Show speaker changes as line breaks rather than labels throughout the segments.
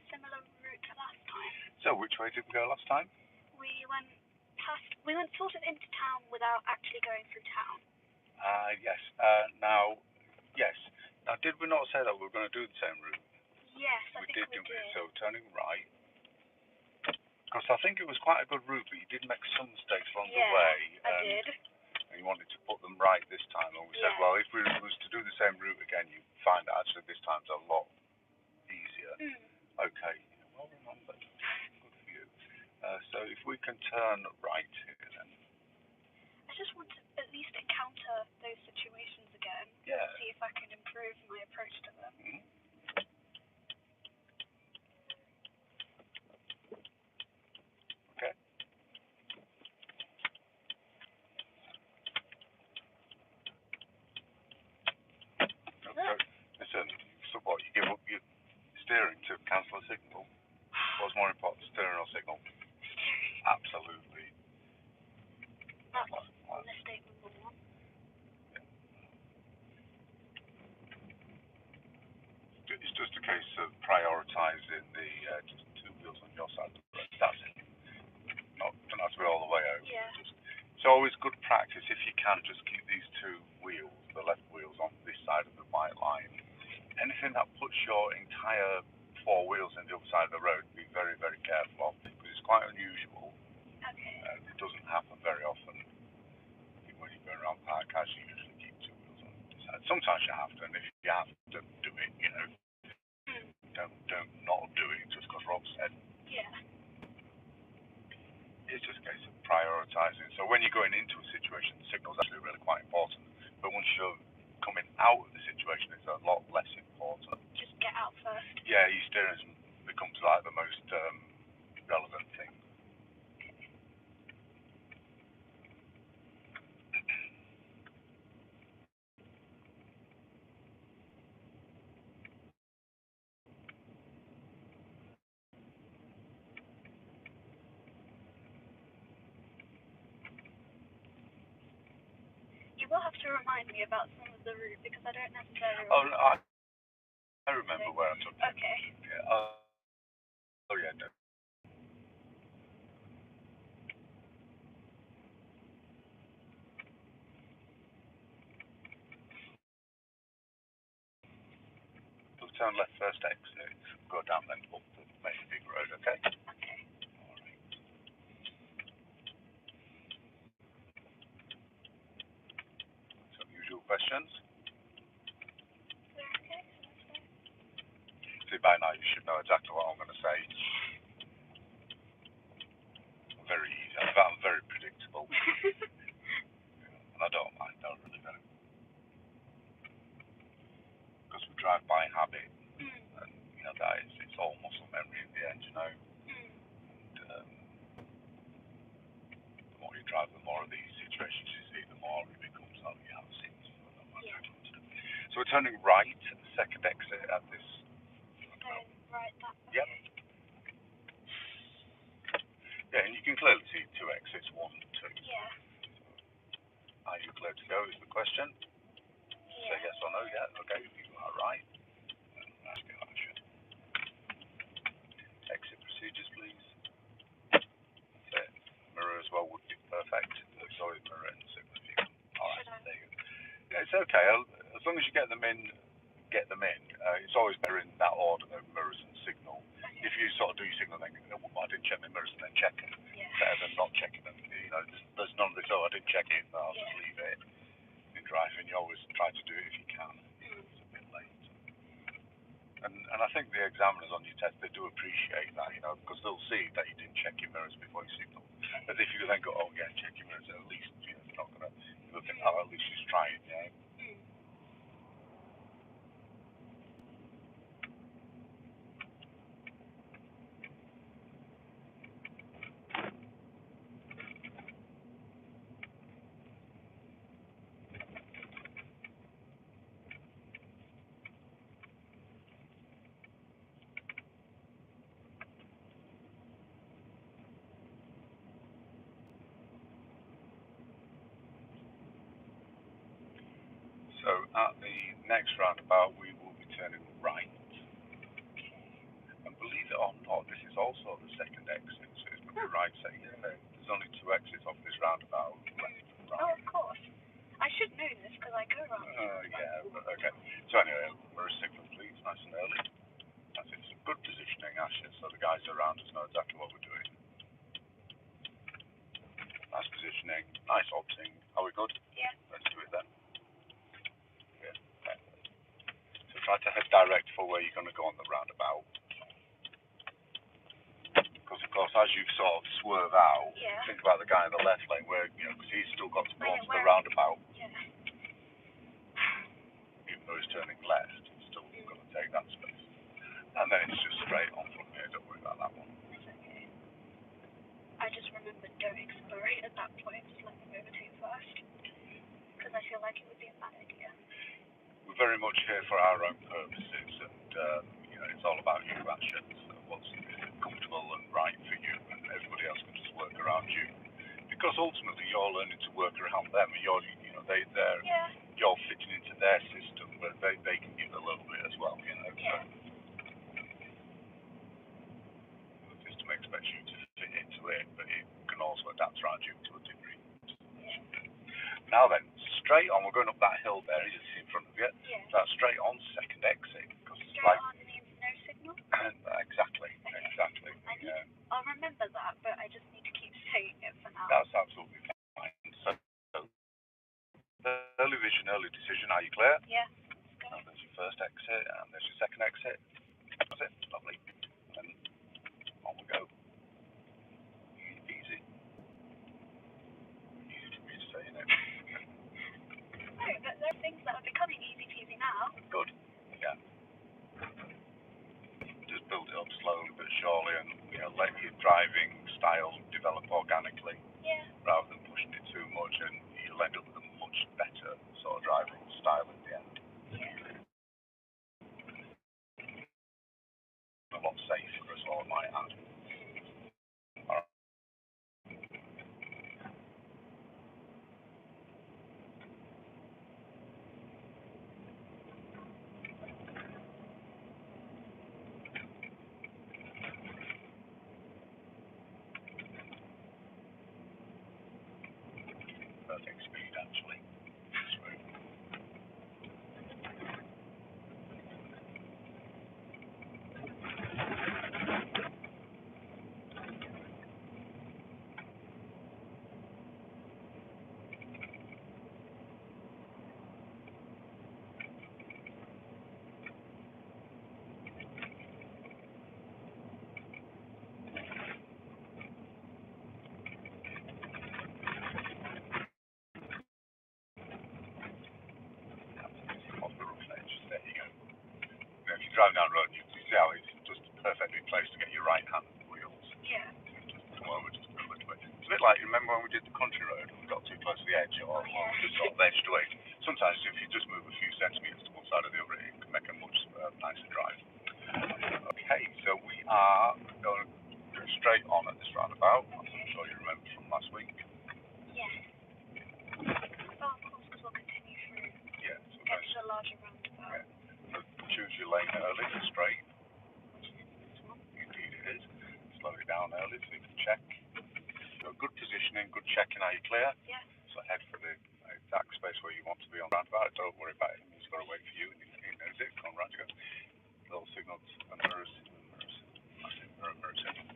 a similar route to last time.
So which way did we go last time?
We went sort of into town without actually going through town.
Yes. Yes. Now, did we not say that we were going to do the same route?
Yes, I think we did.
So turning right. Because I think it was quite a good route, but you did make some mistakes along the way.
I did.
And you wanted to put them right this time. And we said, well, if we was to do the same route again, you'd find that actually this time's a lot easier. Okay. Well remembered. Good for you. So if we can turn right here then.
I just want to at least encounter those situations again.
Yeah.
See if I can improve my approach to them.
Okay. Listen, so what, you give up your steering to cancel a signal? What's more important, steering or signal? Absolutely.
That's mistake number one.
It's just a case of prioritising the just two wheels on your side of the road. That's it. Don't have to be all the way over.
Yeah.
It's always good practice if you can just keep these two wheels, the left wheels, on this side of the white line. Anything that puts your entire four wheels in the other side of the road, be very, very careful of, because it's quite unusual.
Okay.
It doesn't happen very often. When you're going around park cars, you usually keep two wheels on this side. Sometimes you have to, and if you have to do it, don't not do it just because Rob said.
Yeah.
It's just a case of prioritising. So when you're going into a situation, the signal's actually really quite important. But once you're coming out of the situation, it's a lot less important.
Just get out first.
Yeah, your steering becomes like the most relevant thing.
You will have to remind me about some of the route because I don't necessarily
remember. I remember where I took it.
Okay.
Yeah. Oh yeah, no. We'll turn left first exit, go down then up the main big road, okay?
Okay.
Alright. Some usual questions?
Okay.
See, by now you should know exactly what I'm going to say. Very easy. I'm very predictable. And I don't mind, I really don't. Because we drive by habit. And, that is, it's all muscle memory in the end, And the more you drive, the more of these situations you see, the more it becomes how you have seen. So we're turning right, second exit at this.
Right, that way.
Yep. Yeah, and you can clearly see two exits, 1 and 2.
Yeah.
Are you clear to go is the question?
Yeah.
Say yes or no, yeah, okay, you are right. That's good, ASHA. Exit procedures, please. That's it. Mirror as well would be perfect. Sorry, mirror and signal if you can. Alright, there you go. Yeah, it's okay. As long as you get them in. It's always better in that order, though, mirrors and signal.
Okay.
If you sort of do your signal, then I didn't check my mirrors and then check them.
Yeah.
Better than not checking them. There's none of this, I didn't check it, I'll just leave it. In driving, you always try to do it if you can. It's a bit late. And I think the examiners on your test, they do appreciate that, because they'll see that you didn't check your mirrors before you signal. But if you then go, oh yeah, check your mirrors, at least, they're not going to look at that, at least she's trying, yeah. So at the next roundabout, we will be turning right. And believe it Yeah, there's only 2 exits off this roundabout, left and right.
Oh, of course. I should know this because I go around.
Yeah, but okay. So anyway, we're a signal, please, nice and early. That's it. It's good positioning, ASHA, so the guys around us know exactly what we're doing. Nice positioning, nice opting. Are we good?
Yeah.
Let's do it then. Yeah. Okay. So try to head direct for where you're going to go on the roundabout. Because of course, as you sort of swerve out, think about the guy in the left lane where, because he's still got to go onto the roundabout.
Yeah.
Even though he's turning left, he's still got to take that space. And then it's just straight on from here, don't worry about that one.
That's okay. I just remember don't accelerate at that point, just let them over too fast. Because I feel like it would be a bad idea.
We're very much here for our own purposes, and it's all about you, ASHA. So what's comfortable and right for you, and everybody else can just work around you. Because ultimately, you're learning to work around them, and you're fitting into their system, but they can give a little bit as well.
Yeah.
So the system expects you to fit into it, but it can also adapt around you to a degree.
Yeah.
Now then, straight on. We're going up that hill there. You see in front of you.
Yeah.
That's straight on, second exit.
Straight on means no signal?
Exactly.
Okay.
Exactly.
I'll remember that, but I just need to keep saying it for now.
That's absolutely fine. So, early vision, early decision. Are you clear?
Yeah.
And there's your first exit, and there's your second exit. That's it. Lovely. And on we go. Easy. Easy for me to say, isn't it?
No, but there are things that are becoming easy peasy now.
Good. Yeah. Just build it up slowly but surely, and let your driving style develop organically.
Yeah.
Rather than pushing it too much, and you'll end up with a much better sort of driving style in the end.
Yeah.
A lot safer as well, I might add. Perfect speed, actually. Smooth. Off the rough edge. There you go. If you drive down the road, you see how it's just perfectly placed to get your right hand wheels.
Yeah.
Just come over just a little bit. It's a bit like, you remember when we did the country road, we got too close to the edge, or we just sort of edged away. Sometimes if you just move a few centimetres to one side or the other, it can make a much nicer drive. Okay, so we are going straight on at this roundabout. I'm sure you remember from last week.
Yeah. Oh, of course, because we'll continue through.
Yeah. So
get to the larger roundabout.
Yeah. So choose your lane early, straight. Indeed it is. Slow it down early so you can check. So good positioning, good checking. Are you clear?
Yeah.
So head for the exact space where you want to be on roundabout. Don't worry about him. He's got to wait for you, and he knows it. Come on, round you go. Little signals and mirrors. Mirror signal.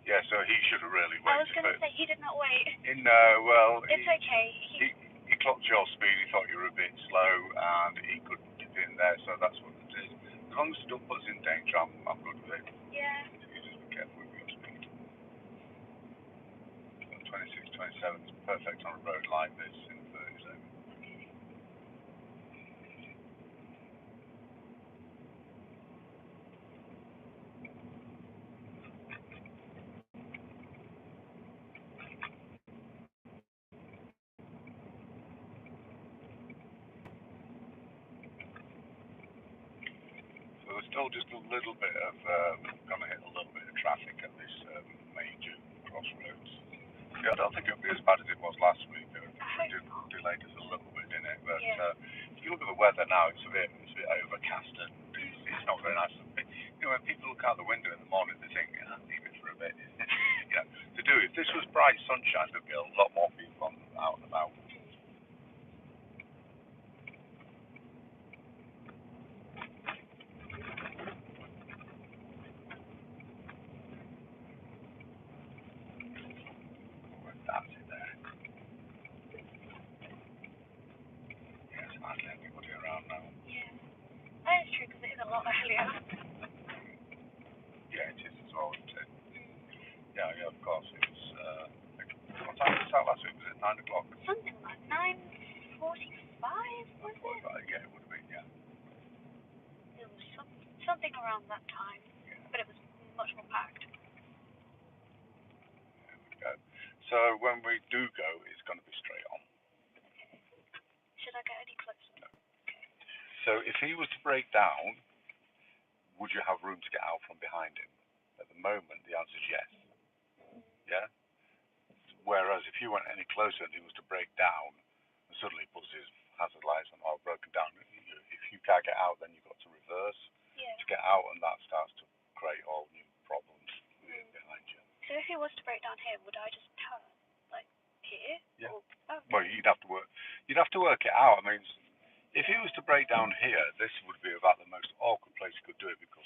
Yeah, so he should have really waited.
I was going to say, he did not wait.
No, well...
It's okay.
He clocked your speed. He thought you were a bit slow, and he couldn't get in there, so that's what it is. As long as it don't put us in danger, I'm good with it.
Yeah.
You just be careful with your speed. 26, 27 is perfect on a road like this in 30 seconds. So there's still just a little bit of, going to hit a little bit of traffic at this major crossroads. Yeah, I don't think it'll be as bad as it was last week. It delayed us a little bit, didn't it? But if you look at the weather now, it's a bit overcast, and it's not very nice. When people look out the window in the morning, they think, leave it for a bit. The do. If this was bright sunshine, there'd be a lot more people out and about. That's it there. Yeah, there's hardly anybody around now.
Yeah. That is true, because it is a lot earlier.
Yeah, it is as well, isn't it? Yeah, of course. It was, what time was that last week? Was it 9 o'clock?
Something like 9:45, was it?
Yeah, it would have been, yeah.
It was something around that time,
Yeah.
but it was much more packed.
There we go. So when we do go, it's going to be straight on.
Should I get any closer?
No. So if he was to break down, would you have room to get out from behind him? At the moment, the answer is yes. Yeah? Whereas if you went any closer and he was to break down and suddenly puts his hazard lights on or broken down, if you can't get out, then you've got to reverse to get out, and that starts to create all new problems behind you.
So if he was to break down here, would I just turn, like, here?
Yeah.
Or, okay.
Well, you'd have to work it out. I mean, if he was to break down here, this would be about the most awkward place you could do it, because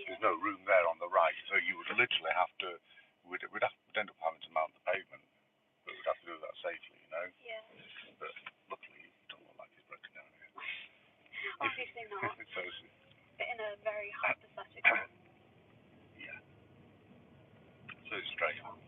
there's no room there on the right. So you would literally have to, we'd end up having to mount the pavement, but we'd have to do that safely, you know.
Yeah.
But luckily, it don't look like he's broken down here.
Obviously not.
So,
But in a very hypothetical.
yeah. So it's straight on.